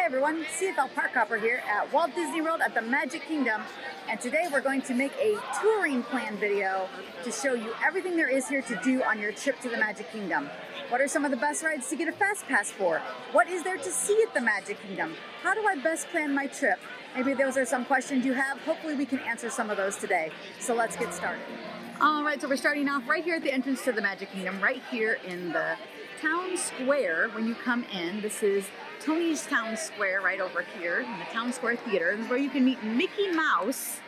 everyone, CFL Park Hopper here at Walt Disney World at the Magic Kingdom, and today we're going to make a touring plan video to show you everything there is here to do on your trip to the Magic Kingdom. What are some of the best rides to get a fast pass for? What is there to see at the Magic Kingdom? How do I best plan my trip? Maybe those are some questions you have. Hopefully we can answer some of those today. So let's get started. All right, so we're starting off right here at the entrance to the Magic Kingdom, right here in the Town Square. When you come in, this is Tony's Town Square right over here in the Town Square Theater. This is where you can meet Mickey Mouse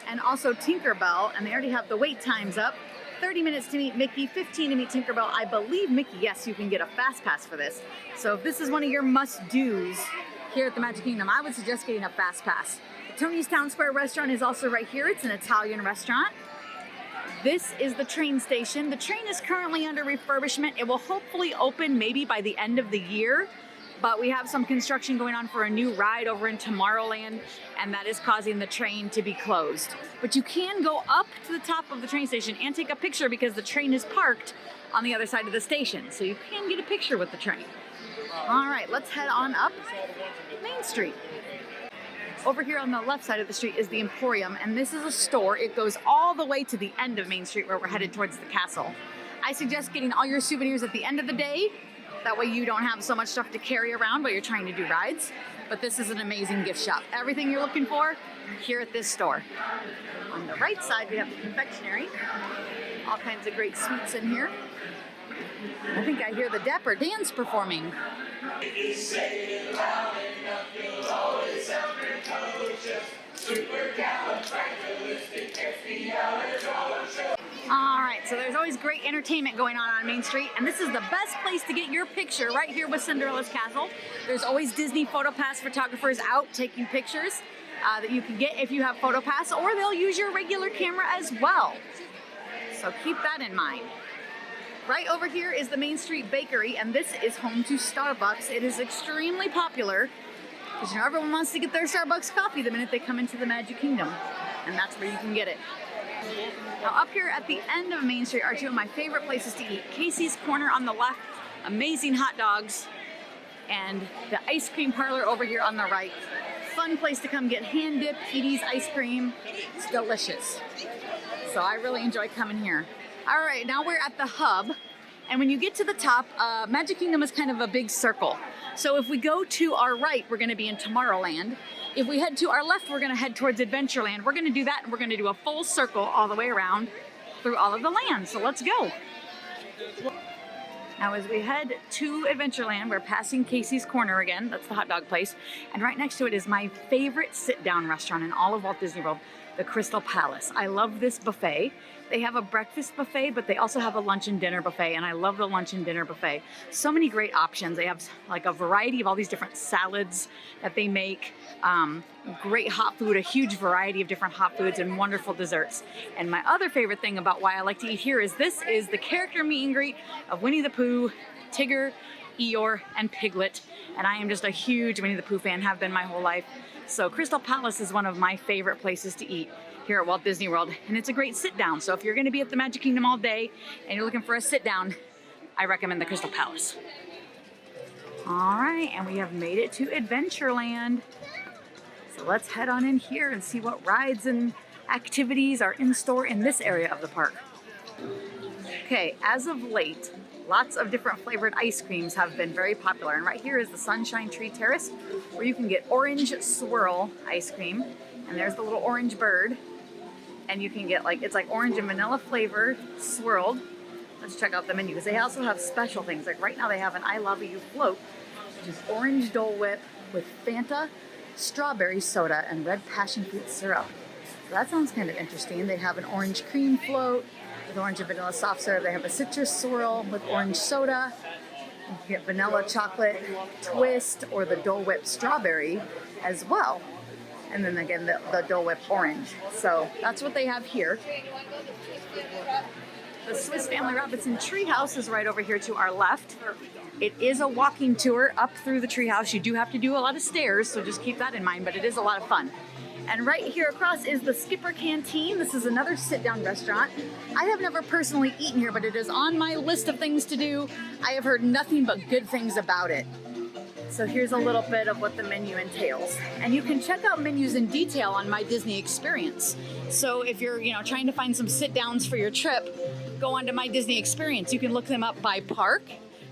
and also Tinkerbell, and they already have the wait times up. 30 minutes to meet Mickey, 15 to meet Tinkerbell. I believe Mickey, yes, you can get a fast pass for this. So if this is one of your must-dos here at the Magic Kingdom, I would suggest getting a fast pass. The Tony's Town Square restaurant is also right here. It's an Italian restaurant. This is the train station. The train is currently under refurbishment. It will hopefully open maybe by the end of the year, but we have some construction going on for a new ride over in Tomorrowland, and that is causing the train to be closed. But you can go up to the top of the train station and take a picture because the train is parked on the other side of the station. So you can get a picture with the train. All right, let's head on up Main Street. Over here on the left side of the street is the Emporium, and this is a store. It goes all the way to the end of Main Street where we're headed towards the castle. I suggest getting all your souvenirs at the end of the day. That way you don't have so much stuff to carry around while you're trying to do rides. But this is an amazing gift shop. Everything you're looking for here at this store. On the right side, we have the confectionery. All kinds of great sweets in here. I think I hear the Dapper Dans performing. If you say it loud enough, you'll always have All right, so there's always great entertainment going on Main Street, and this is the best place to get your picture right here with Cinderella's Castle. There's always Disney PhotoPass photographers out taking pictures that you can get if you have PhotoPass, or they'll use your regular camera as well. So keep that in mind. Right over here is the Main Street Bakery, and this is home to Starbucks. It is extremely popular because, you know, everyone wants to get their Starbucks coffee the minute they come into the Magic Kingdom, and that's where you can get it. Now up here at the end of Main Street are two of my favorite places to eat. Casey's Corner on the left, amazing hot dogs, and the ice cream parlor over here on the right. Fun place to come get hand-dipped Edie's ice cream. It's delicious. So I really enjoy coming here. All right, now we're at the hub, and when you get to the top, Magic Kingdom is kind of a big circle. So if we go to our right, we're gonna be in Tomorrowland. If we head to our left, we're gonna head towards Adventureland. We're gonna do that, and we're gonna do a full circle all the way around through all of the lands. So let's go. Now as we head to Adventureland, we're passing Casey's Corner again. That's the hot dog place. And right next to it is my favorite sit-down restaurant in all of Walt Disney World, the Crystal Palace. I love this buffet. They have a breakfast buffet, but they also have a lunch and dinner buffet, and I love the lunch and dinner buffet. So many great options. They have like a variety of all these different salads that they make, great hot food, a huge variety of different hot foods, and wonderful desserts. And my other favorite thing about why I like to eat here is this is the character meet and greet of Winnie the Pooh, Tigger, Eeyore, and Piglet. And I am just a huge Winnie the Pooh fan, have been my whole life. So Crystal Palace is one of my favorite places to eat here at Walt Disney World, and it's a great sit down. So if you're gonna be at the Magic Kingdom all day and you're looking for a sit down, I recommend the Crystal Palace. All right, and we have made it to Adventureland. So let's head on in here and see what rides and activities are in store in this area of the park. Okay, as of late, lots of different flavored ice creams have been very popular. And right here is the Sunshine Tree Terrace, where you can get orange swirl ice cream. And there's the little orange bird. And you can get it's like orange and vanilla flavor swirled. Let's check out the menu because they also have special things. Like right now they have an I Love You float, which is orange Dole Whip with Fanta, strawberry soda, and red passion fruit syrup. So that sounds kind of interesting. They have an orange cream float with orange and vanilla soft serve. They have a citrus swirl with orange soda. You can get vanilla chocolate twist or the Dole Whip strawberry as well. And then again, the Dole Whip orange. So that's what they have here. The Swiss Family Robinson Treehouse is right over here to our left. It is a walking tour up through the treehouse. You do have to do a lot of stairs, so just keep that in mind, but it is a lot of fun. And right here across is the Skipper Canteen. This is another sit-down restaurant. I have never personally eaten here, but it is on my list of things to do. I have heard nothing but good things about it. So here's a little bit of what the menu entails. And you can check out menus in detail on My Disney Experience. So if you're, trying to find some sit downs for your trip, go onto My Disney Experience. You can look them up by park,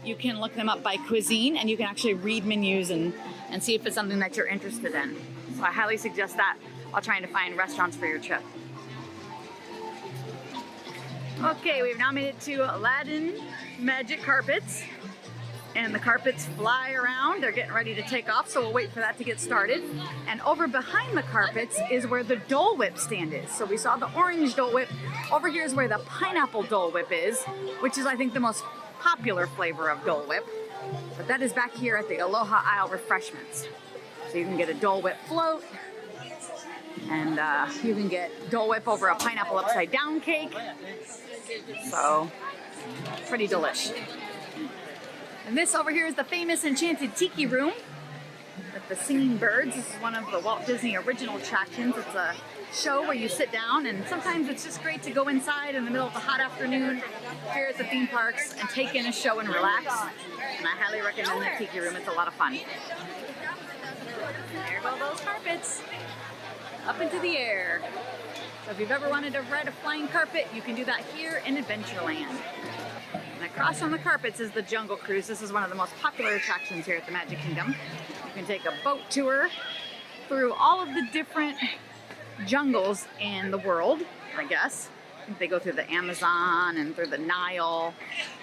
you can look them up by cuisine, and you can actually read menus and see if it's something that you're interested in. So I highly suggest that while trying to find restaurants for your trip. Okay, we've now made it to Aladdin Magic Carpets. And the carpets fly around. They're getting ready to take off, so we'll wait for that to get started. And over behind the carpets is where the Dole Whip stand is. So we saw the orange Dole Whip. Over here is where the pineapple Dole Whip is, which is, I think, the most popular flavor of Dole Whip. But that is back here at the Aloha Isle Refreshments. So you can get a Dole Whip float, and you can get Dole Whip over a pineapple upside down cake. So, pretty delish. And this over here is the famous Enchanted Tiki Room with the singing birds. This is one of the Walt Disney original attractions. It's a show where you sit down, and sometimes it's just great to go inside in the middle of a hot afternoon here at the theme parks and take in a show and relax. And I highly recommend the Tiki Room. It's a lot of fun. There go those carpets up into the air. So if you've ever wanted to ride a flying carpet, you can do that here in Adventureland. And across from the carpets is the Jungle Cruise. This is one of the most popular attractions here at the Magic Kingdom. You can take a boat tour through all of the different jungles in the world, I guess. I think they go through the Amazon and through the Nile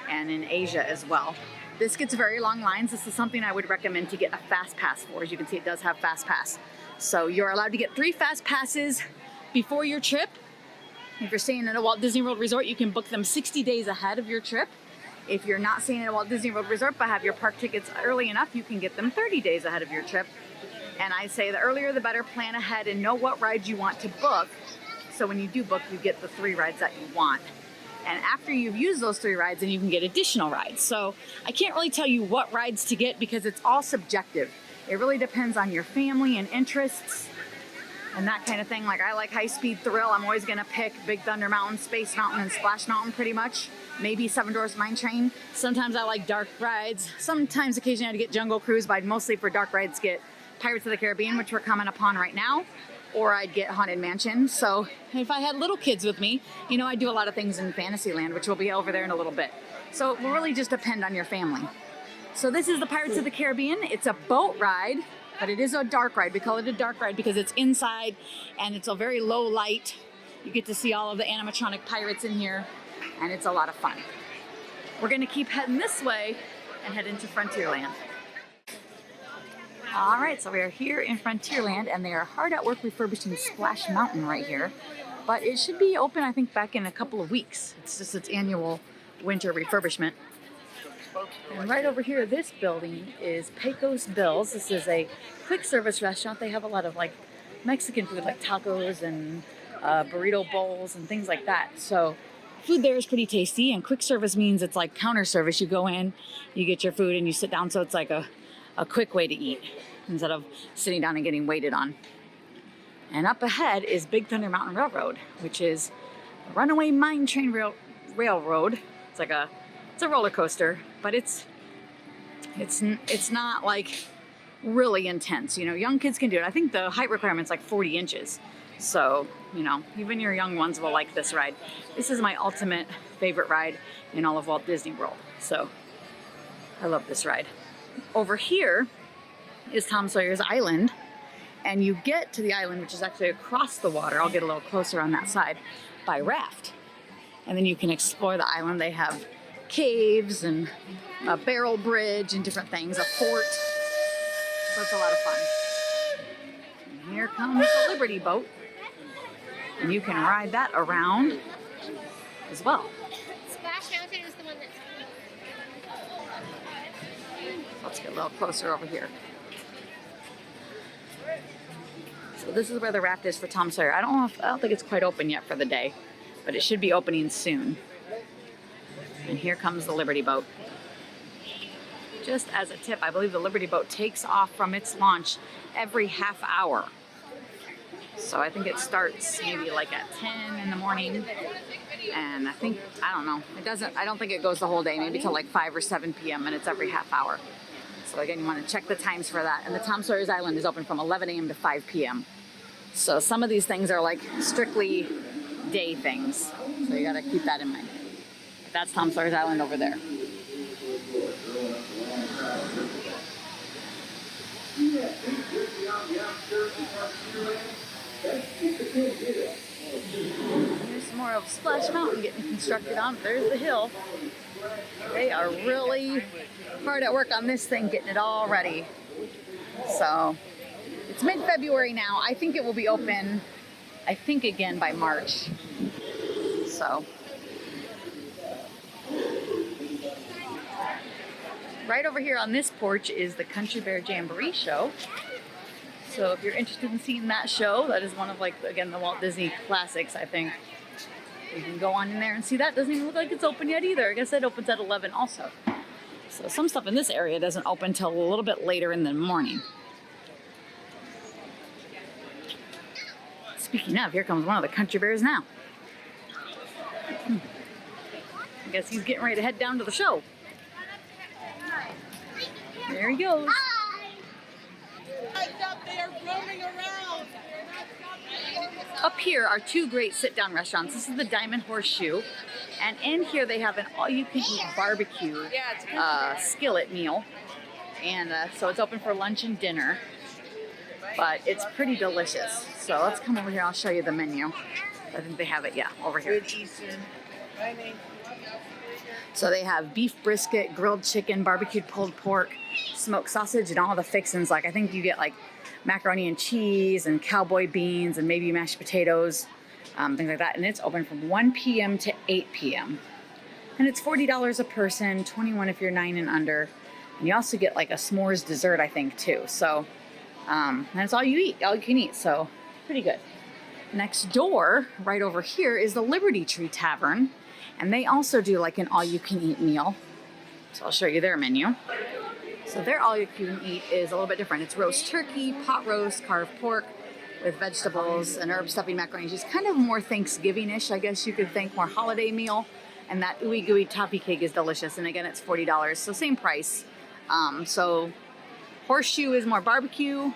and in Asia as well. This gets very long lines. This is something I would recommend to get a fast pass for. As you can see, it does have fast pass. So you're allowed to get 3 fast passes before your trip. If you're staying at a Walt Disney World Resort, you can book them 60 days ahead of your trip. If you're not staying at a Walt Disney World Resort but have your park tickets early enough, you can get them 30 days ahead of your trip. And I say the earlier the better. Plan ahead and know what rides you want to book. So when you do book, you get the 3 rides that you want. And after you've used those 3 rides, then you can get additional rides. So I can't really tell you what rides to get because it's all subjective. It really depends on your family and interests and that kind of thing. Like, I like High Speed Thrill. I'm always gonna pick Big Thunder Mountain, Space Mountain, and Splash Mountain pretty much. Maybe Seven Dwarfs Mine Train. Sometimes I like dark rides. Sometimes occasionally I'd get Jungle Cruise, but I'd mostly for dark rides get Pirates of the Caribbean, which we're coming upon right now, or I'd get Haunted Mansion. So if I had little kids with me, I do a lot of things in Fantasyland, which will be over there in a little bit. So it will really just depend on your family. So this is the Pirates of the Caribbean. It's a boat ride, but it is a dark ride. We call it a dark ride because it's inside and it's a very low light. You get to see all of the animatronic pirates in here, and it's a lot of fun. We're gonna keep heading this way and head into Frontierland. All right, so we are here in Frontierland, and they are hard at work refurbishing Splash Mountain right here. But it should be open, I think, back in a couple of weeks. It's just its annual winter refurbishment. And right over here, this building is Pecos Bill's. This is a quick service restaurant. They have a lot of Mexican food, like tacos and burrito bowls and things like that. So food there is pretty tasty, and quick service means it's like counter service. You go in, you get your food, and you sit down. So it's like a quick way to eat instead of sitting down and getting waited on. And up ahead is Big Thunder Mountain Railroad, which is a runaway mine train railroad. It's a roller coaster, but it's not really intense. Young kids can do it. I think the height requirement's 40 inches. So, even your young ones will like this ride. This is my ultimate favorite ride in all of Walt Disney World. So I love this ride. Over here is Tom Sawyer's Island, and you get to the island, which is actually across the water. I'll get a little closer on that side, by raft. And then you can explore the island. They have caves and a barrel bridge and different things, a fort. So it's a lot of fun. And here comes the Liberty Boat, and you can ride that around as well. Splash Mountain is the one that's... Let's get a little closer over here. So this is where the raft is for Tom Sawyer. I don't think it's quite open yet for the day, but it should be opening soon. And here comes the Liberty Boat. Just as a tip, I believe the Liberty Boat takes off from its launch every half hour. So I think it starts maybe at 10 in the morning. And I don't know. I don't think it goes the whole day, maybe till 5 or 7 p.m. and it's every half hour. So again, you want to check the times for that. And the Tom Sawyer's Island is open from 11 a.m. to 5 p.m. So some of these things are like strictly day things. So you got to keep that in mind. But that's Tom Sawyer's Island over there. Here's some more of Splash Mountain getting constructed on. There's the hill. They are really hard at work on this thing, getting it all ready. So it's mid-February now. I think it will be open, I think, again by March. So right over here on this porch is the Country Bear Jamboree show. So if you're interested in seeing that show, that is one of, like, again, the Walt Disney classics, I think. You can go on in there and see that. Doesn't even look like it's open yet either. I guess it opens at 11 also. So some stuff in this area doesn't open till a little bit later in the morning. Speaking of, here comes one of the Country Bears now. I guess he's getting ready to head down to the show. There he goes. Up there roaming around. Up here are two great sit-down restaurants. This is the Diamond Horseshoe, and in here they have an all-you-can-eat barbecue skillet meal, and so it's open for lunch and dinner, but it's pretty delicious. So let's come over here. I'll show you the menu. I think they have it, yeah, over here. Good Eastern. I mean, So they have beef brisket, grilled chicken, barbecued pulled pork, smoked sausage, and all the fixins. Like, I think you get like macaroni and cheese and cowboy beans and maybe mashed potatoes, things like that. And it's open from 1 p.m. to 8 p.m. And it's $40 a person, $21 if you're 9 and under. And you also get like a s'mores dessert, I think, too. So, and it's all you eat, all you can eat. So pretty good. Next door, right over here, is the Liberty Tree Tavern. And they also do like an all-you-can-eat meal. So I'll show you their menu. So their all-you-can-eat is a little bit different. It's roast turkey, pot roast, carved pork with vegetables and herb stuffing macaroni. Just kind of more Thanksgiving-ish, I guess you could think, more holiday meal. And that ooey gooey toffee cake is delicious. And again, it's $40, so same price. So Horseshoe is more barbecue,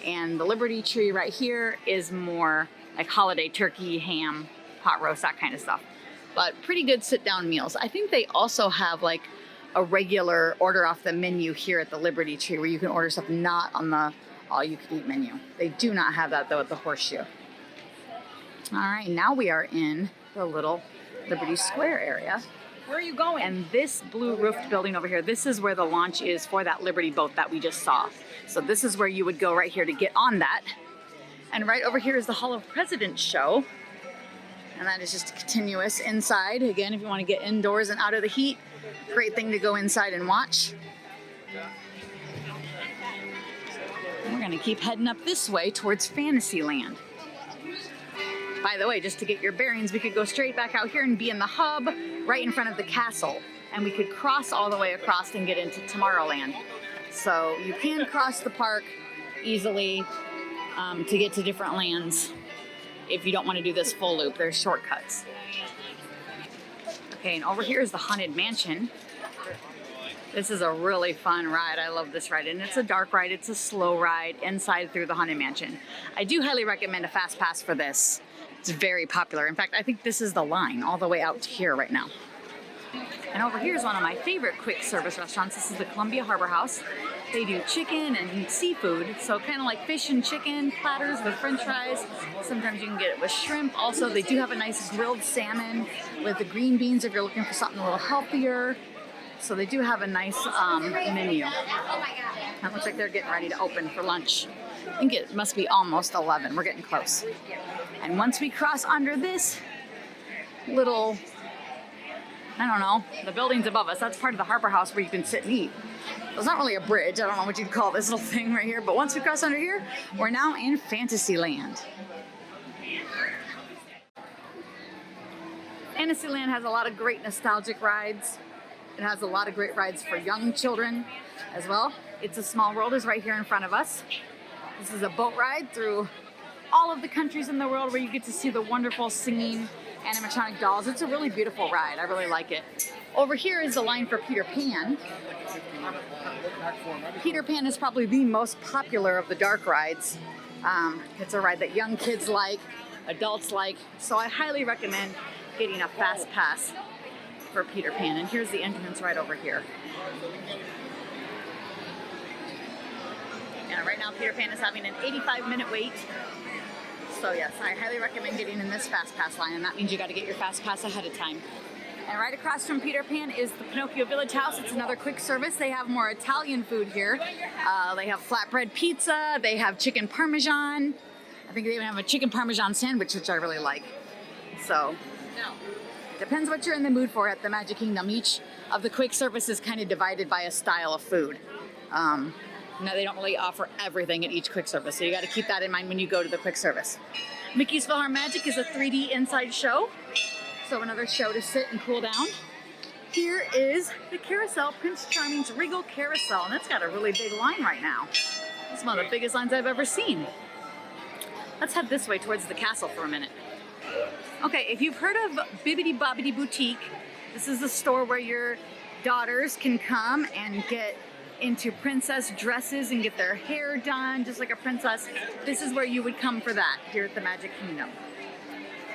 and the Liberty Tree right here is more like holiday turkey, ham, pot roast, that kind of stuff. But pretty good sit-down meals. I think they also have like a regular order off the menu here at the Liberty Tree where you can order stuff not on the all-you-can-eat menu. They do not have that though at the Horseshoe. All right, now we are in the little Liberty Square area. where are you going? And this blue roofed building over here, this is where the launch is for that Liberty boat that we just saw. So this is where you would go right here to get on that. And right over here is the Hall of Presidents show. And that is just continuous inside. Again, if you want to get indoors and out of the heat, great thing to go inside and watch. We're going to keep heading up this way towards Fantasyland. By the way, just to get your bearings, we could go straight back out here and be in the hub right in front of the castle. And we could cross all the way across and get into Tomorrowland. So you can cross the park easily to get to different lands. If you don't want to do this full loop, there's shortcuts. Okay, and over here is the Haunted Mansion. This is a really fun ride. I love this ride, and it's a dark ride. It's a slow ride inside through the Haunted Mansion. I do highly recommend a fast pass for this. It's very popular. In fact, I think this is the line all the way out to here right now. And over here is one of my favorite quick service restaurants. This is the Columbia Harbor House. They do chicken and seafood, so kind of like fish and chicken platters with french fries. Sometimes you can get it with shrimp. Also, they do have a nice grilled salmon with the green beans if you're looking for something a little healthier. So they do have a nice menu. That looks like they're getting ready to open for lunch. I think it must be almost 11. We're getting close. And once we cross under this little, I don't know, the buildings above us, that's part of the Harbor House where you can sit and eat. It's not really a bridge, I don't know what you'd call this little thing right here, but once we cross under here, we're now in Fantasyland. Fantasyland has a lot of great nostalgic rides. It has a lot of great rides for young children as well. It's a Small World is right here in front of us. This is a boat ride through all of the countries in the world where you get to see the wonderful singing animatronic dolls. It's a really beautiful ride. I really like it. Over here is the line for Peter Pan. Peter Pan is probably the most popular of the dark rides. It's a ride that young kids like, adults like, so I highly recommend getting a fast pass for Peter Pan. And here's the entrance right over here. And right now Peter Pan is having an 85-minute wait. So yes, I highly recommend getting in this fast pass line, and that means you got to get your fast pass ahead of time. And right across from Peter Pan is the Pinocchio Village House. It's another quick service. They have more Italian food here. They have flatbread pizza. They have chicken parmesan. I think they even have a chicken parmesan sandwich, which I really like. So, depends what you're in the mood for at the Magic Kingdom. Each of the quick service is kind of divided by a style of food. Now, they don't really offer everything at each quick service, so you got to keep that in mind when you go to the quick service. Mickey's PhilharMagic is a 3D inside show, so another show to sit and cool down. Here is the carousel, Prince Charming's Regal Carousel, and it's got a really big line right now. It's one of the biggest lines I've ever seen. Let's head this way towards the castle for a minute. Okay, if you've heard of Bibbidi Bobbidi Boutique, this is the store where your daughters can come and get into princess dresses and get their hair done just like a princess. This is where you would come for that here at the Magic Kingdom.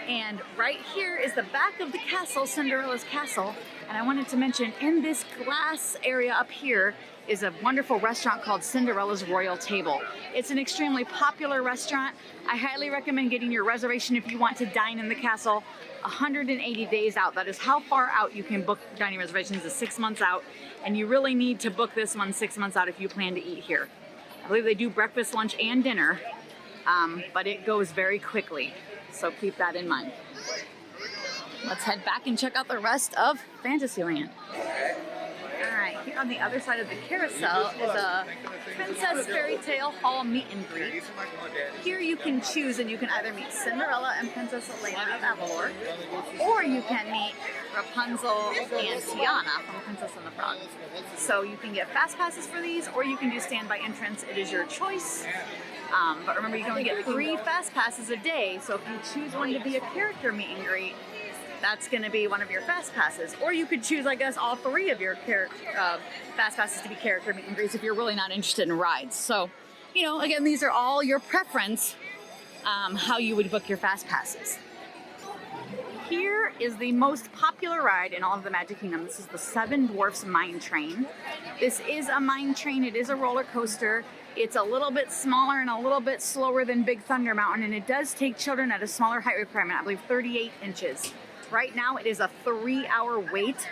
And right here is the back of the castle, Cinderella's castle. And I wanted to mention, in this glass area up here is a wonderful restaurant called Cinderella's Royal Table. It's an extremely popular restaurant. I highly recommend getting your reservation if you want to dine in the castle 180 days out. That is how far out you can book dining reservations, is 6 months out. And you really need to book this one 6 months out if you plan to eat here. I believe they do breakfast, lunch, and dinner, but it goes very quickly. So keep that in mind. Let's head back and check out the rest of Fantasyland. All right, here on the other side of the carousel is a Princess Fairy Tale Hall meet and greet. Here you can choose, and you can either meet Cinderella and Princess Elena of Avalor, or you can meet Rapunzel and Tiana from Princess and the Frog. So you can get fast passes for these, or you can do standby entrance. It is your choice. But remember, you can only get 3 fast passes a day, so if you choose one to be a character meet and greet, that's going to be one of your fast passes. Or you could choose, I guess, all 3 of your fast passes to be character meet and greets if you're really not interested in rides. So, you know, again, these are all your preference, how you would book your fast passes. Here is the most popular ride in all of the Magic Kingdom. This is the Seven Dwarfs Mine Train. This is a mine train. It is a roller coaster. It's a little bit smaller and a little bit slower than Big Thunder Mountain, and it does take children at a smaller height requirement, I believe 38 inches. Right now, it is a 3-hour wait.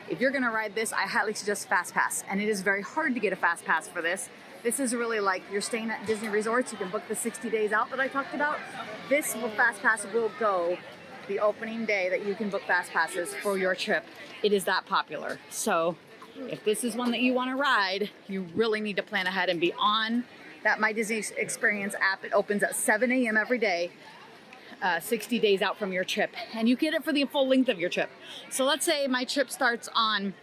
If you're gonna ride this, I highly suggest Fast Pass, and it is very hard to get a Fast Pass for this. This is really like you're staying at Disney resorts, you can book the 60 days out that I talked about. This Fast Pass will go the opening day that you can book Fast Passes for your trip. It is that popular. So if this is one that you wanna ride, you really need to plan ahead and be on that My Disney Experience app. It opens at 7 a.m. every day. 60 days out from your trip, and you get it for the full length of your trip. So let's say my trip starts on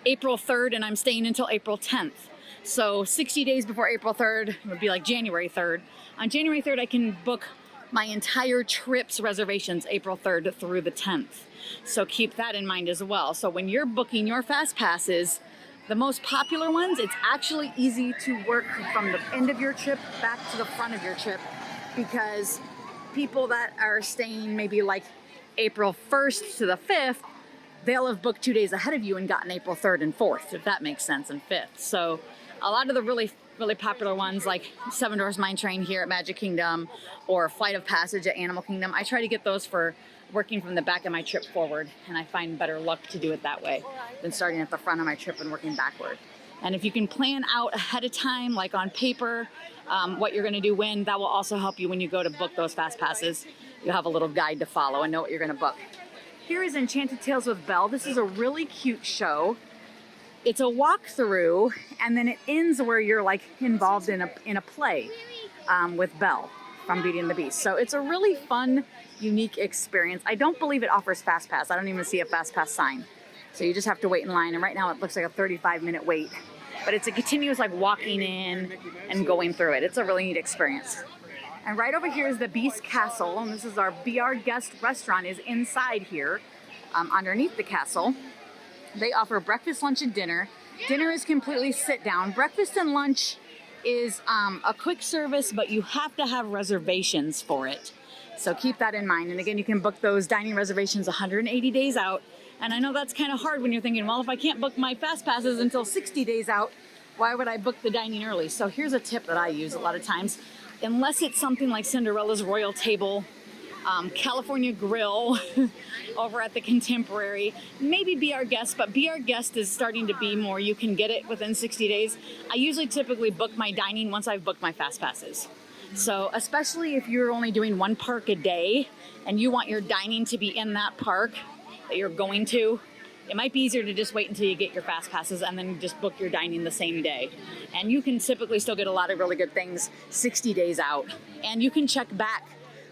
April 3rd and I'm staying until April 10th. So 60 days before April 3rd would be like January 3rd. On January 3rd, I can book my entire trip's reservations April 3rd through the 10th. So keep that in mind as well. So when you're booking your fast passes, the most popular ones, it's actually easy to work from the end of your trip back to the front of your trip, because people that are staying maybe like April 1st to the 5th, they'll have booked 2 days ahead of you and gotten April 3rd and 4th, if that makes sense, and 5th. So a lot of the really popular ones like Seven Dwarfs Mine Train here at Magic Kingdom or Flight of Passage at Animal Kingdom, I try to get those for working from the back of my trip forward, and I find better luck to do it that way than starting at the front of my trip and working backward. And if you can plan out ahead of time, like on paper, what you're gonna do when, that will also help you when you go to book those fast passes. You'll have a little guide to follow and know what you're gonna book. Here is Enchanted Tales with Belle. This is a really cute show. It's a walkthrough, and then it ends where you're like involved in a play with Belle from Beauty and the Beast. So it's a really fun, unique experience. I don't believe it offers Fast Pass. I don't even see a Fast Pass sign. So you just have to wait in line, and right now it looks like a 35-minute wait. But it's a continuous like walking in and going through it. It's a really neat experience. And right over here is the Beast Castle, and this is our Be Our Guest restaurant is inside here, underneath the castle. They offer breakfast, lunch, and dinner. Dinner is completely sit down. Breakfast and lunch is a quick service, but you have to have reservations for it. So keep that in mind. And again, you can book those dining reservations 180 days out. And I know that's kind of hard when you're thinking, well, if I can't book my fast passes until 60 days out, why would I book the dining early? So here's a tip that I use a lot of times. Unless it's something like Cinderella's Royal Table, California Grill over at the Contemporary, maybe Be Our Guest, but Be Our Guest is starting to be more, you can get it within 60 days. I usually typically book my dining once I've booked my fast passes. So especially if you're only doing one park a day and you want your dining to be in that park that you're going to, it might be easier to just wait until you get your fast passes and then just book your dining the same day. And you can typically still get a lot of really good things 60 days out. And you can check back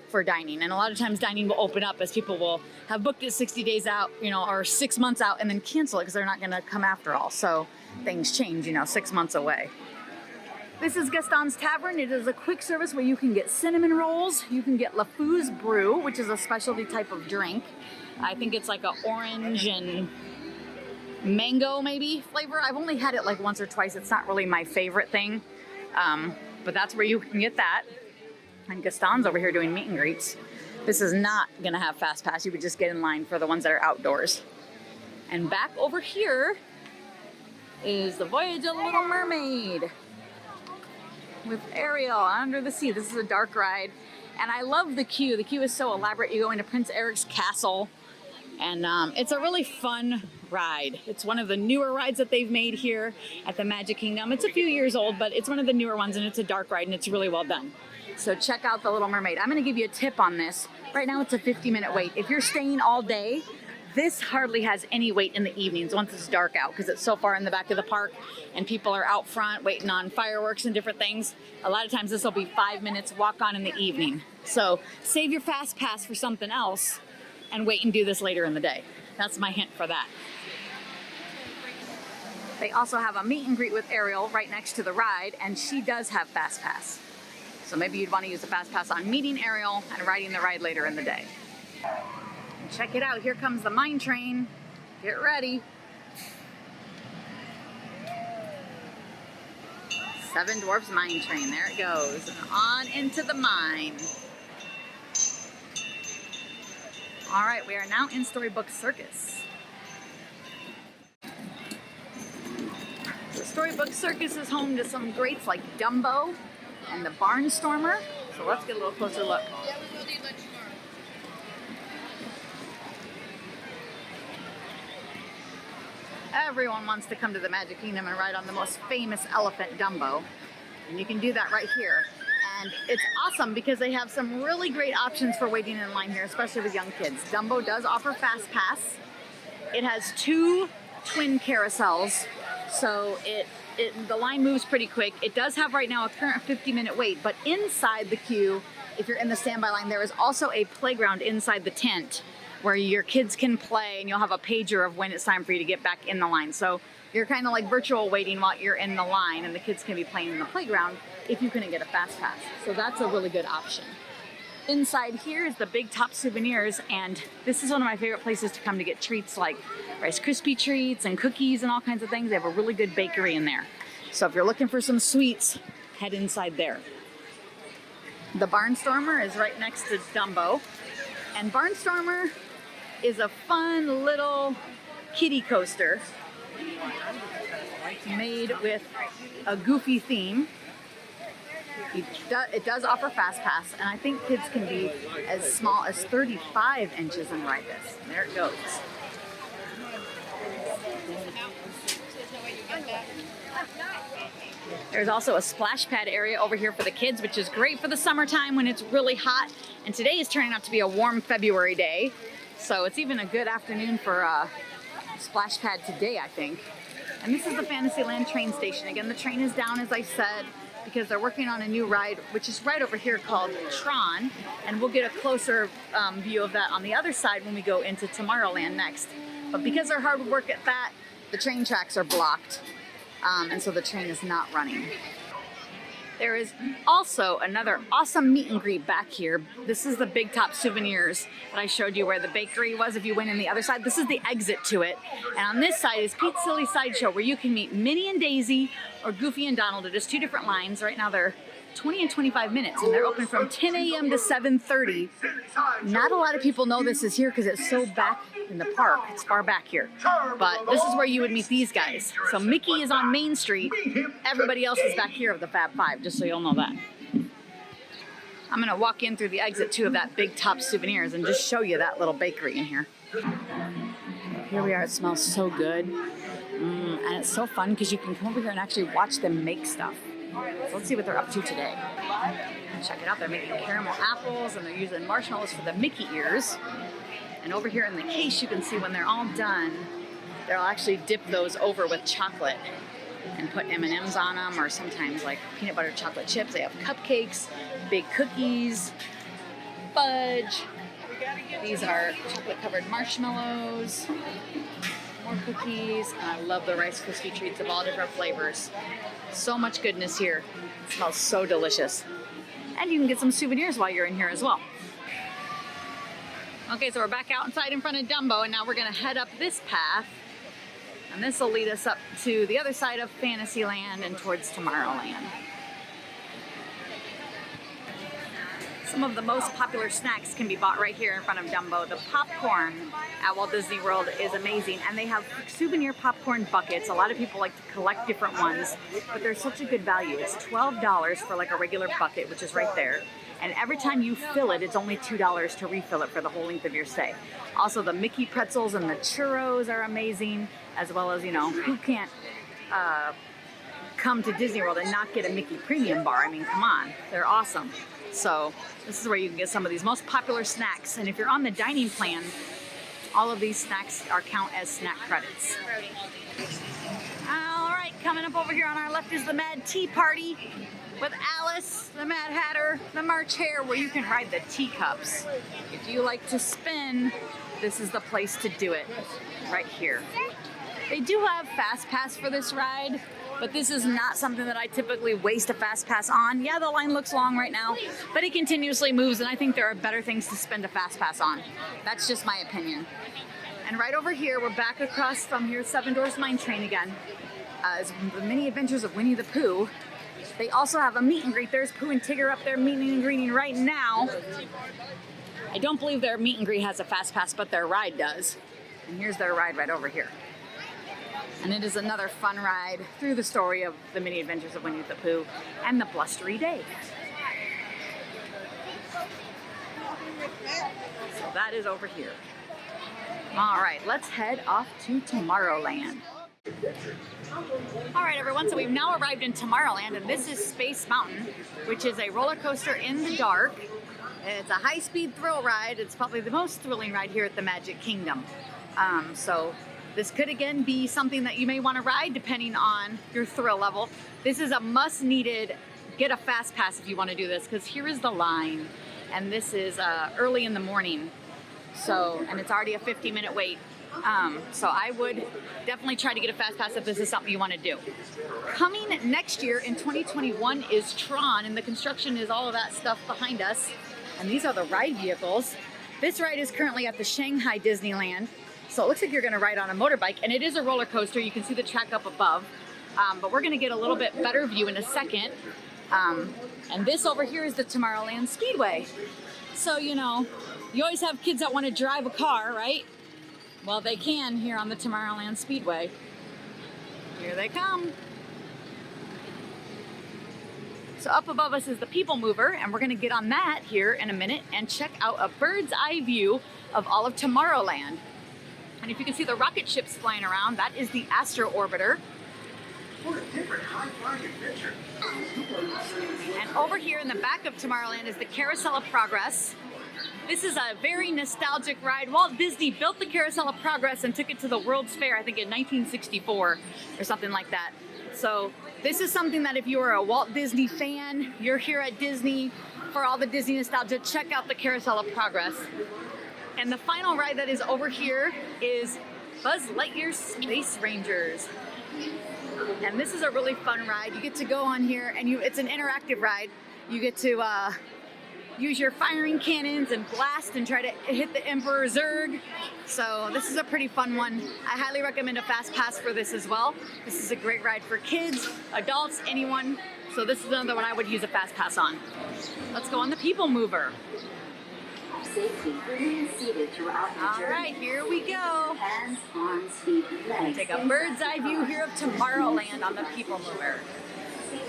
for dining. And a lot of times dining will open up as people will have booked it 60 days out, you know, or 6 months out and then cancel it because they're not going to come after all. So things change, you know, 6 months away. This is Gaston's Tavern. It is a quick service where you can get cinnamon rolls. You can get LaFou's Brew, which is a specialty type of drink. I think it's like an orange and mango maybe flavor. I've only had it like once or twice. It's not really my favorite thing, but that's where you can get that. And Gaston's over here doing meet and greets. This is not gonna have fast pass. You would just get in line for the ones that are outdoors. And back over here is the Voyage of the Little Mermaid with Ariel under the sea. This is a dark ride. And I love the queue. The queue is so elaborate. You go into Prince Eric's castle and it's a really fun ride. It's one of the newer rides that they've made here at the Magic Kingdom. It's a few years old, but it's one of the newer ones and it's a dark ride and it's really well done. So check out the Little Mermaid. I'm gonna give you a tip on this. Right now it's a 50-minute wait. If you're staying all day, this hardly has any wait in the evenings once it's dark out because it's so far in the back of the park and people are out front waiting on fireworks and different things. A lot of times this will be 5 minutes walk on in the evening. So save your fast pass for something else and wait and do this later in the day. That's my hint for that. They also have a meet and greet with Ariel right next to the ride, and she does have fast pass. So maybe you'd want to use the fast pass on meeting Ariel and riding the ride later in the day. Check it out, here comes the mine train. Get ready. Seven Dwarfs Mine Train, there it goes. On into the mine. All right, we are now in Storybook Circus. The Storybook Circus is home to some greats like Dumbo and the Barnstormer. So let's get a little closer look. Yeah, we will need lunch tomorrow. Everyone wants to come to the Magic Kingdom and ride on the most famous elephant, Dumbo. And you can do that right here. And it's awesome because they have some really great options for waiting in line here, especially with young kids. Dumbo does offer Fast Pass. It has 2 twin carousels, so the line moves pretty quick. It does have right now a current 50-minute wait, but inside the queue, if you're in the standby line, there is also a playground inside the tent where your kids can play and you'll have a pager of when it's time for you to get back in the line. So you're kind of like virtual waiting while you're in the line and the kids can be playing in the playground if you couldn't get a Fast Pass. So that's a really good option. Inside here is the Big Top Souvenirs, and this is one of my favorite places to come to get treats like Rice Krispie treats and cookies and all kinds of things. They have a really good bakery in there. So if you're looking for some sweets, head inside there. The Barnstormer is right next to Dumbo, and Barnstormer is a fun little kiddie coaster made with a goofy theme. It does offer Fast Pass, and I think kids can be as small as 35 inches and ride this. There it goes. There's also a splash pad area over here for the kids, which is great for the summertime when it's really hot. And today is turning out to be a warm February day. So it's even a good afternoon for a splash pad today, I think. And this is the Fantasyland train station. Again, the train is down, as I said, because they're working on a new ride, which is right over here called Tron. And we'll get a closer view of that on the other side when we go into Tomorrowland next. But because they're hard work at that, the train tracks are blocked. And so the train is not running. There is also another awesome meet and greet back here. This is the Big Top Souvenirs that I showed you where the bakery was if you went in the other side. This is the exit to it. And on this side is Pete's Silly Sideshow, where you can meet Minnie and Daisy or Goofy and Donald. It is 2 different lines. Right now they're 20 and 25 minutes, and they're open from 10 a.m. to 7:30. Not a lot of people know this is here because it's so back in the park. It's far back here. But this is where you would meet these guys. So Mickey is on Main Street. Everybody else is back here of the Fab Five, just so you'll know that. I'm gonna walk in through the exit 2 of that Big Top Souvenirs and just show you that little bakery in here. Here we are, it smells so good. And it's so fun because you can come over here and actually watch them make stuff. So let's see what they're up to today. Check it out, they're making caramel apples and they're using marshmallows for the Mickey ears. And over here in the case, you can see when they're all done, they'll actually dip those over with chocolate and put M&Ms on them, or sometimes like peanut butter chocolate chips. They have cupcakes, big cookies, fudge. These are chocolate covered marshmallows, more cookies. And I love the Rice Krispie treats of all different flavors. So much goodness here. It smells so delicious. And you can get some souvenirs while you're in here as well. Okay, so we're back out inside in front of Dumbo, and now we're gonna head up this path. And this will lead us up to the other side of Fantasyland and towards Tomorrowland. Some of the most popular snacks can be bought right here in front of Dumbo. The popcorn at Walt Disney World is amazing, and they have souvenir popcorn buckets. A lot of people like to collect different ones, but they're such a good value. It's $12 for like a regular bucket, which is right there. And every time you fill it, it's only $2 to refill it for the whole length of your stay. Also, the Mickey pretzels and the churros are amazing, as well as, you know, who can't come to Disney World and not get a Mickey Premium Bar? I mean, come on, they're awesome. So this is where you can get some of these most popular snacks. And if you're on the dining plan, all of these snacks count as snack credits. All right, coming up over here on our left is the Mad Tea Party with Alice, the Mad Hatter, the March Hare, where you can ride the teacups. If you like to spin, this is the place to do it, right here. They do have Fast Pass for this ride, but this is not something that I typically waste a Fast Pass on. Yeah, the line looks long right now, but it continuously moves, and I think there are better things to spend a Fast Pass on. That's just my opinion. And right over here, we're back across from here, Seven Dwarfs Mine Train again. Is the Mini Adventures of Winnie the Pooh. They also have a meet and greet. There's Pooh and Tigger up there meeting and greeting right now. I don't believe their meet and greet has a Fast Pass, but their ride does. And here's their ride right over here. And it is another fun ride through the story of the Mini Adventures of Winnie the Pooh and the Blustery Day. So that is over here. All right, let's head off to Tomorrowland. All right, everyone, so we've now arrived in Tomorrowland, and this is Space Mountain, which is a roller coaster in the dark. It's a high-speed thrill ride. It's probably the most thrilling ride here at the Magic Kingdom. So this could, again, be something that you may want to ride depending on your thrill level. This is a must-needed, get a Fast Pass if you want to do this, because here is the line, and this is early in the morning. So, and it's already a 50-minute wait. So I would definitely try to get a Fast Pass if this is something you want to do. Coming next year in 2021 is Tron, and the construction is all of that stuff behind us. And these are the ride vehicles. This ride is currently at the Shanghai Disneyland. So it looks like you're going to ride on a motorbike, and it is a roller coaster. You can see the track up above. But we're going to get a little bit better view in a second. And this over here is the Tomorrowland Speedway. So, you know, you always have kids that want to drive a car, right? Well, they can here on the Tomorrowland Speedway. Here they come. So up above us is the People Mover, and we're going to get on that here in a minute and check out a bird's eye view of all of Tomorrowland. And if you can see the rocket ships flying around, that is the Astro Orbiter. What a different high-flying adventure. And over here in the back of Tomorrowland is the Carousel of Progress. This is a very nostalgic ride. Walt Disney built the Carousel of Progress and took it to the World's Fair, I think in 1964 or something like that. So this is something that if you are a Walt Disney fan, you're here at Disney for all the Disney nostalgia, check out the Carousel of Progress. And the final ride that is over here is Buzz Lightyear Space Rangers. And this is a really fun ride. You get to go on here, and it's an interactive ride. You get to use your firing cannons and blast and try to hit the Emperor Zurg. So this is a pretty fun one. I highly recommend a fast pass for this as well. This is a great ride for kids, adults, anyone. So this is another one I would use a fast pass on. Let's go on the People Mover. Safety, remain seated throughout the journey. All right, here we go. Hands, arms, feet, and legs. Take a bird's eye view here of Tomorrowland on the People Mover.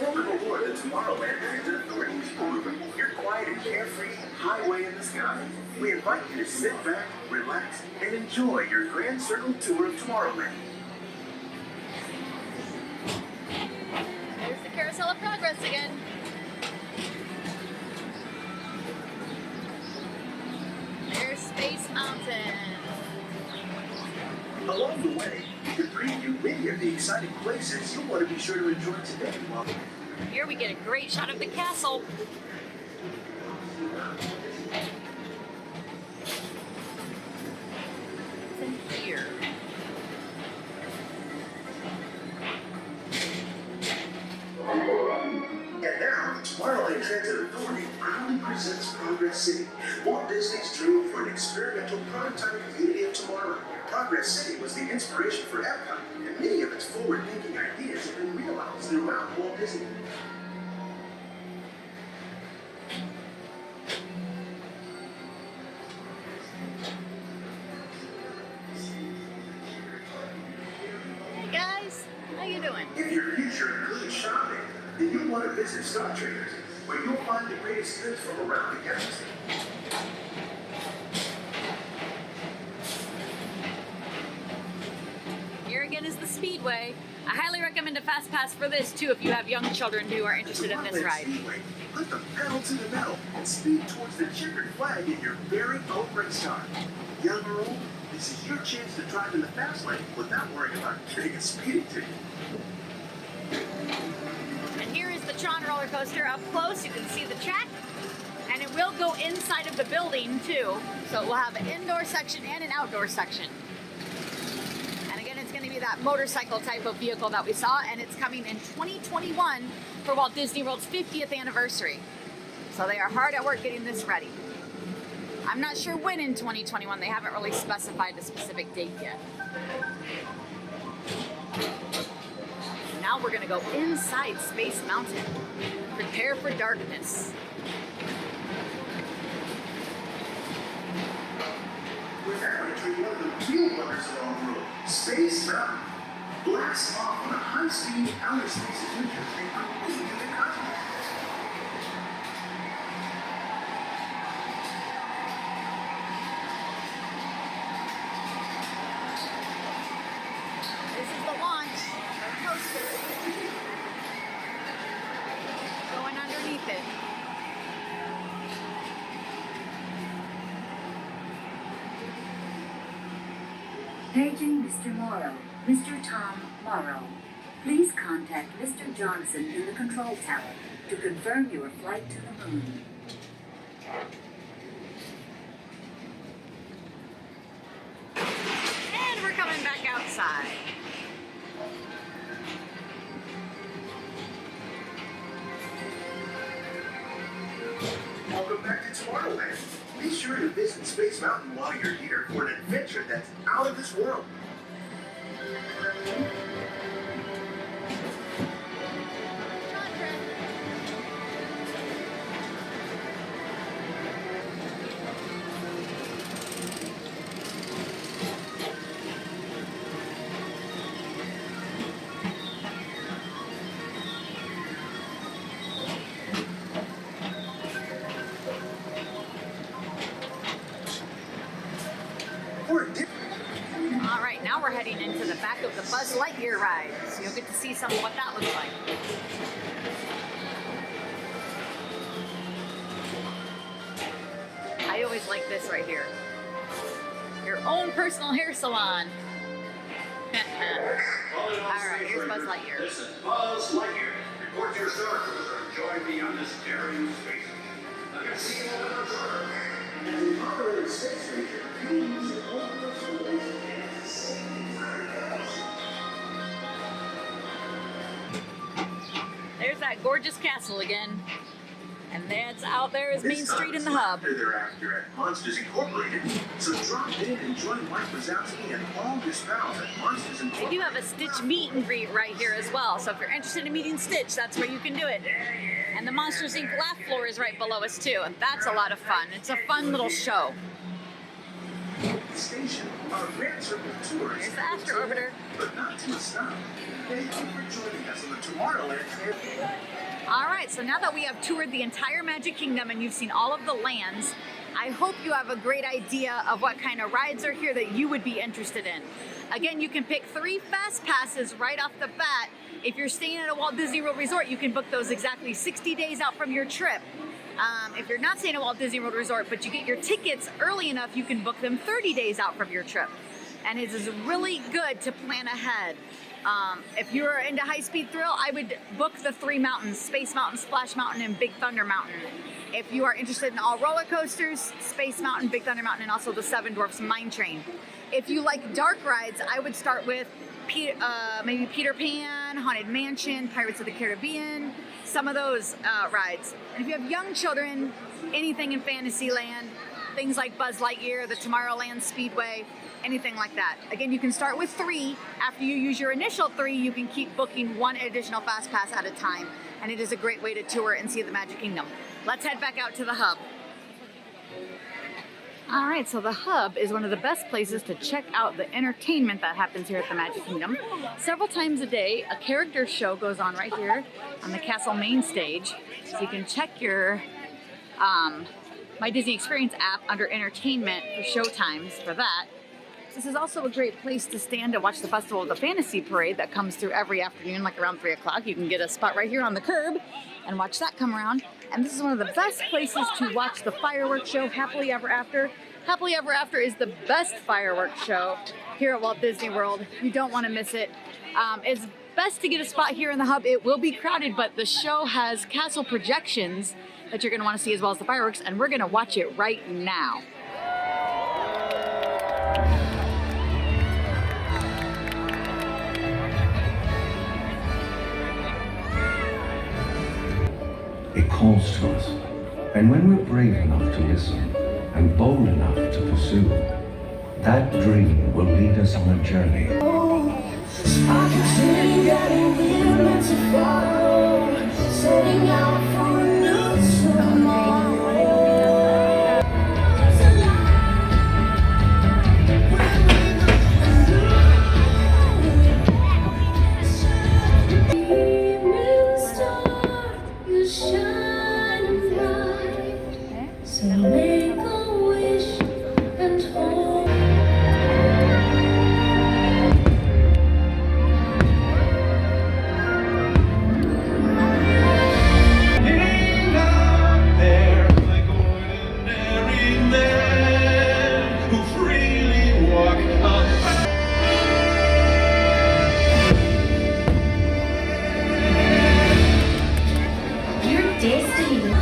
Welcome aboard the Tomorrowland Transit Authority People Mover, your quiet and carefree highway in the sky. We invite you to sit back, relax, and enjoy your Grand Circle tour of Tomorrowland. There's the Carousel of Progress again. There's Space Mountain. Along the way, we can preview many of the exciting places you'll want to be sure to enjoy today. Here we get a great shot of the castle. And here. And now, Tomorrowland Transit Authority proudly presents Progress City, Walt Disney's dream for an experimental prototype community of tomorrow. Progress City was the inspiration for Epcot, and many of its forward-thinking ideas have been realized throughout Walt Disney. Hey guys, how you doing? If your future includes shopping, then you'll want to visit Stock Traders, where you'll find the greatest goods from around the galaxy. Here again is the Speedway. I highly recommend a fast pass for this too if you have young children who are interested in this ride. Speedway, put the pedal to the metal and speed towards the checkered flag in your very own race car. Young or old, this is your chance to drive in the fast lane without worrying about getting a speeding ticket. And here is the Tron roller coaster up close. You can see the track. And it will go inside of the building too. So it will have an indoor section and an outdoor section. And again, it's going to be that motorcycle type of vehicle that we saw. And it's coming in 2021 for Walt Disney World's 50th anniversary. So they are hard at work getting this ready. I'm not sure when in 2021. They haven't really specified a specific date yet. Now we're going to go inside Space Mountain. Prepare for darkness. We're now entering one of the real wonders of our world, Space Mountain. Blast off on a high-speed outer space adventure and completely new continent. This is the launch of coaster. Going underneath it. Paging Mr. Morrow. Mr. Tom Morrow. Please contact Mr. Johnson in the control tower to confirm your flight to the moon. And we're coming back outside. Welcome back to Tomorrowland. Be sure to visit Space Mountain while you're here for an adventure that's out of this world. All right, now we're heading into the back of the Buzz Lightyear ride. So you'll get to see some of what that looks like. I always like this right here. Your own personal hair salon. All right, here's Buzz Lightyear. This is Buzz Lightyear. Report to your star cruiser and join me on this daring space mission. I'm going to see you all in the dark. As an operator space ranger, you use your own personal laser to save the entire galaxy. that gorgeous castle again. And that's out there is Main This Street in the is hub. after they're after at Monsters Incorporated. So drop in and join Mike Wazowski and all his pals at Monsters They Incorporated. do have a Stitch meet and greet right here as well. So if you're interested in meeting Stitch, that's where you can do it. And the Monsters Inc. laugh floor is right below us too. And that's a lot of fun. It's a fun little show. Station, our Grand Circle tour is Here's the After Orbiter. but not to a stop. Thank you for joining us on the Tomorrowland Fair. All right, so now that we have toured the entire Magic Kingdom and you've seen all of the lands, I hope you have a great idea of what kind of rides are here that you would be interested in. Again, you can pick 3 fast passes right off the bat. If you're staying at a Walt Disney World Resort, you can book those exactly 60 days out from your trip. If you're not staying at Walt Disney World Resort, but you get your tickets early enough, you can book them 30 days out from your trip. And it is really good to plan ahead. If you're into High Speed Thrill, I would book the 3 mountains, Space Mountain, Splash Mountain, and Big Thunder Mountain. If you are interested in all roller coasters, Space Mountain, Big Thunder Mountain, and also the Seven Dwarfs Mine Train. If you like dark rides, I would start with maybe Peter Pan, Haunted Mansion, Pirates of the Caribbean, some of those rides. And if you have young children, anything in Fantasyland, things like Buzz Lightyear, the Tomorrowland Speedway, anything like that. Again, you can start with 3. After you use your initial 3, you can keep booking 1 additional fast pass at a time. And it is a great way to tour and see the Magic Kingdom. Let's head back out to the hub. All right, so the hub is one of the best places to check out the entertainment that happens here at the Magic Kingdom. Several times a day, a character show goes on right here on the castle main stage. So you can check your My Disney Experience app under entertainment for show times for that. This is also a great place to stand to watch the Festival of the Fantasy Parade that comes through every afternoon, like around 3 o'clock. You can get a spot right here on the curb and watch that come around. And this is one of the best places to watch the fireworks show, Happily Ever After. Happily Ever After is the best fireworks show here at Walt Disney World. You don't want to miss it. It's best to get a spot here in the hub. It will be crowded, but the show has castle projections that you're going to want to see as well as the fireworks, and we're going to watch it right now. It calls to us, and when we're brave enough to listen and bold enough to pursue, that dream will lead us on a journey. I can see getting here meant to follow, setting out for a new tomorrow. Evening star, you're shining bright, so make a wish and hope. Your destiny.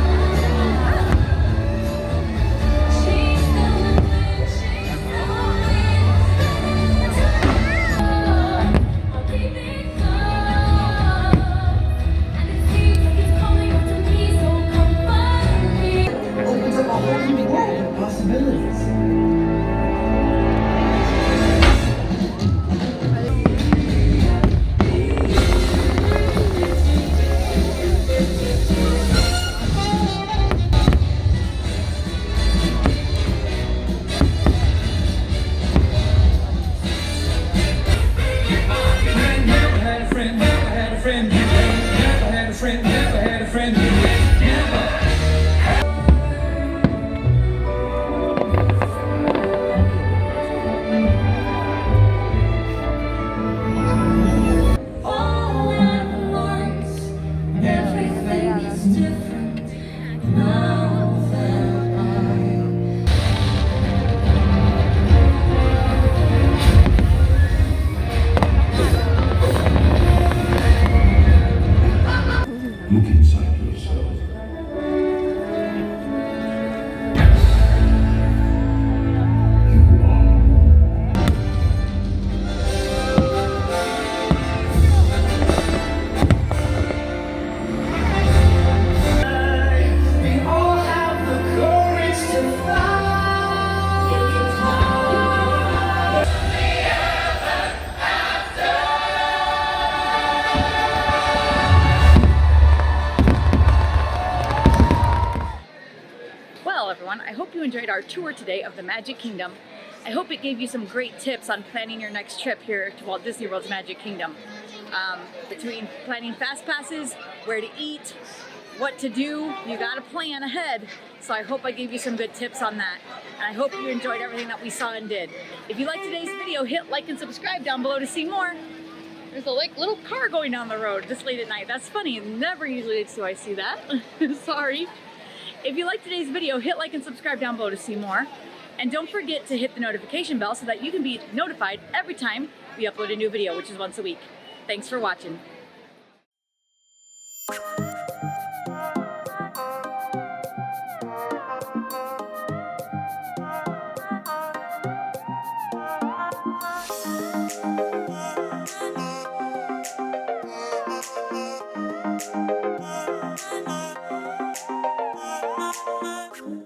well, everyone. I hope you enjoyed our tour today of the Magic Kingdom. I hope it gave you some great tips on planning your next trip here to Walt Disney World's Magic Kingdom. Between planning fast passes, where to eat, what to do, you gotta plan ahead. So I hope I gave you some good tips on that. And I hope you enjoyed everything that we saw and did. If you liked today's video, hit like and subscribe down below to see more. There's a little car going down the road this late at night. That's funny. Never usually do I see that. Sorry. If you liked today's video, hit like and subscribe down below to see more. And don't forget to hit the notification bell so that you can be notified every time we upload a new video, which is once a week. Thanks for watching. Thank you.